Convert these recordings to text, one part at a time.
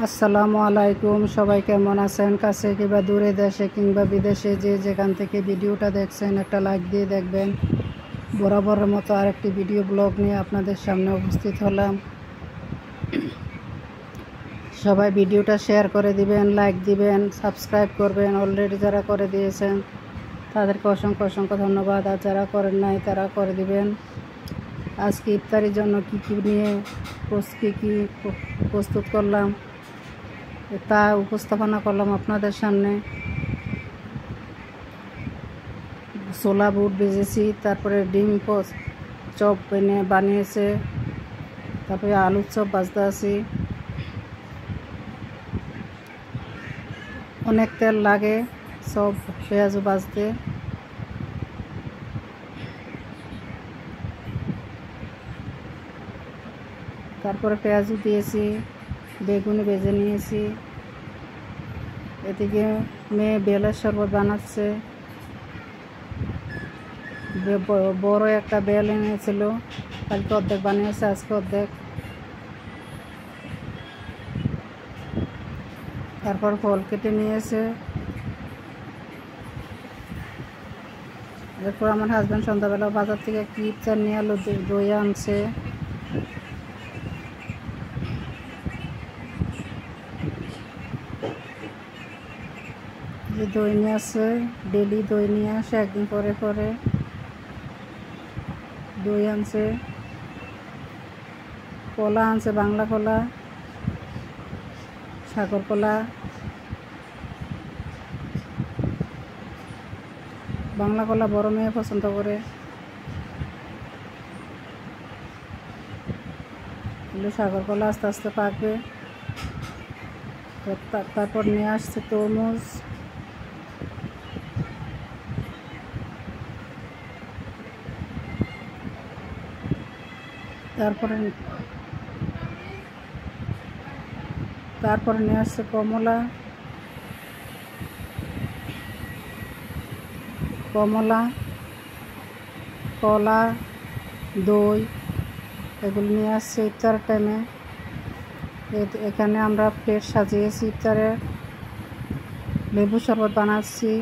আসসালামু আলাইকুম। সবাই কেমন আছেন? কাছে কিংবা দূরে, দেশে কিংবা বিদেশে যে যেখান থেকে ভিডিওটা দেখছেন একটা লাইক দিয়ে দেখবেন। বরাবরের মতো আরেকটি ভিডিও ব্লগ নিয়ে আপনাদের সামনে উপস্থিত হলাম। সবাই ভিডিওটা শেয়ার করে দিবেন, লাইক দিবেন, সাবস্ক্রাইব করবেন। অলরেডি যারা করে দিয়েছেন তাদেরকে অসংখ্য অসংখ্য ধন্যবাদ, আর যারা করেন নাই তারা করে দিবেন। আজকে ইফতারির জন্য কী নিয়ে কী প্রস্তুত করলাম তা উপস্থাপনা করলাম আপনাদের সামনে। ছোলা বুট ভেজেছি, তারপরে ডিম চপ বানিয়েছে, তারপরে আলুর চপ ভাজতে আছি। অনেক তেল লাগে সব পেঁয়াজও ভাজতে। তারপরে পেঁয়াজও দিয়েছি, বেগুনি ভেজে নিয়েছি। এদিকে মেয়ে বেলের শরবত বানাচ্ছে। বড় একটা বেল এনেছিল, কালকে অর্ধেক বানিয়েছে, আজকে অর্ধেক। তারপর ফল কেটে নিয়েছে। এরপর আমার হাজব্যান্ড সন্ধ্যাবেলা বাজার থেকে কি ইফতার নিয়ে আলো দই আনছে। যে দই নিয়ে আসে, ডেলি দই নিয়ে আসে, একদিন পরে পরে দই আনছে। কলা আনছে, বাংলা কলা, সাগর কলা। বাংলা কলা বড় মেয়ে পছন্দ করে। সাগর কলা আস্তে আস্তে পাকবে। তারপর নিয়ে আসছে তরমুজ। তারপরে নিয়ে আসছে কমলা, কলা, দই, এগুলো নিয়ে আসছে ইফতারের টাইমে। এখানে আমরা প্লেট সাজিয়েছি ইফতারে। লেবু শরবত বানাচ্ছি,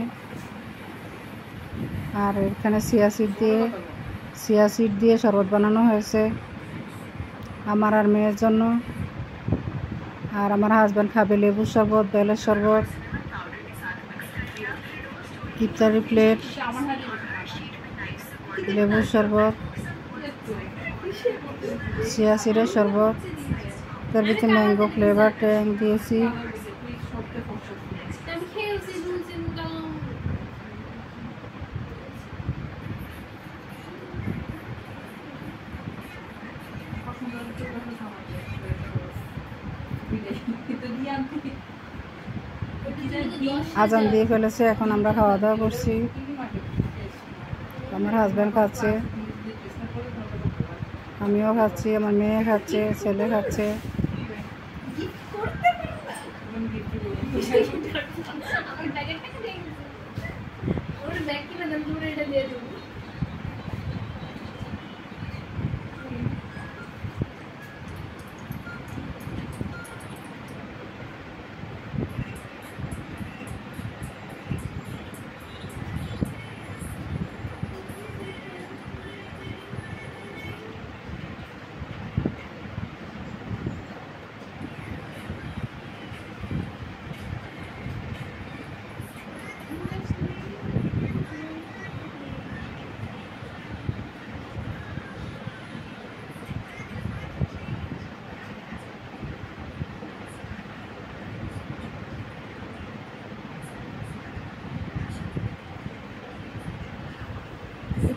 আর এখানে চিয়া সিড দিয়ে শরবত বানানো হয়েছে আমার আর মেয়ের জন্য। আর আমার হাজব্যান্ড খাবে লেবু শরবত, বেলের শরবত। ইফতারি প্লেট, লেবুর শরবত, চিয়া সিডের শরবত, তার ভিতরে ম্যাঙ্গো ফ্লেভার ট্যাং দিয়েছি। আজান দিয়ে ফেলেছে, এখন আমরা খাওয়া দাওয়া করছি। আমার হাজব্যান্ড খাচ্ছে, আমিও খাচ্ছি, আমার মেয়ে খাচ্ছে, ছেলে খাচ্ছে।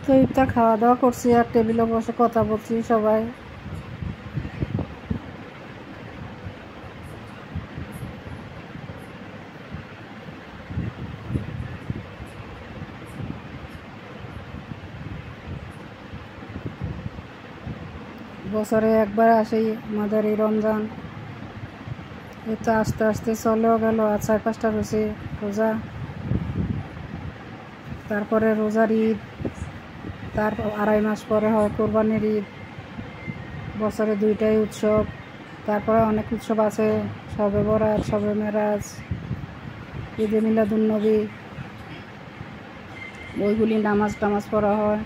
তো ইফতার খাওয়া দাওয়া করছি, আর টেবিলে বসে কথা বলছি সবাই। বছরে একবার আসেই আমাদের এই রমজান। এটা আস্তে আস্তে চলেও গেল, আর 4-5টা রয়েছে রোজা। তারপরে রোজার ঈদ, তার 2.5 মাস পরে হয় কোরবানির ঈদ। বছরে 2টাই উৎসব। তারপরে অনেক উৎসব আছে। শবে বরাত, শবে মেরাজ, ঈদে মিলাদুন্নবী, ওইগুলি নামাজ টামাজ পড়া হয়।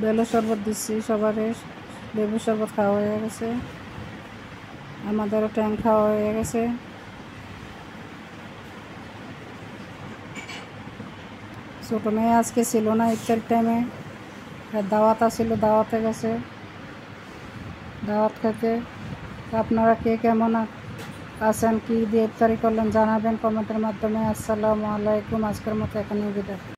বেলের শরবত দিচ্ছি সবারে, লেবু শরবত খাওয়া হয়ে গেছে, আমাদেরও ট্যাং খাওয়া হয়ে গেছে। ছোটো মেয়ে আজকে ছিল না ইফতার টাইমে, দাওয়াত আসছিল, দাওয়াতে গেছে দাওয়াত খেতে। আপনারা কে কেমন আছেন, কী দিয়ে ইফতারি করলেন জানাবেন কমেন্টের মাধ্যমে। আসসালামু আলাইকুম, আজকের মতো এখানেই বিদায়।